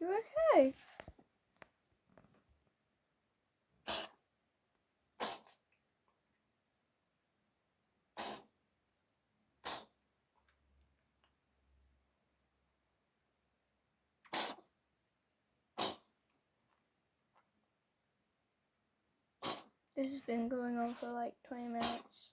You okay? This has been going on for like 20 minutes.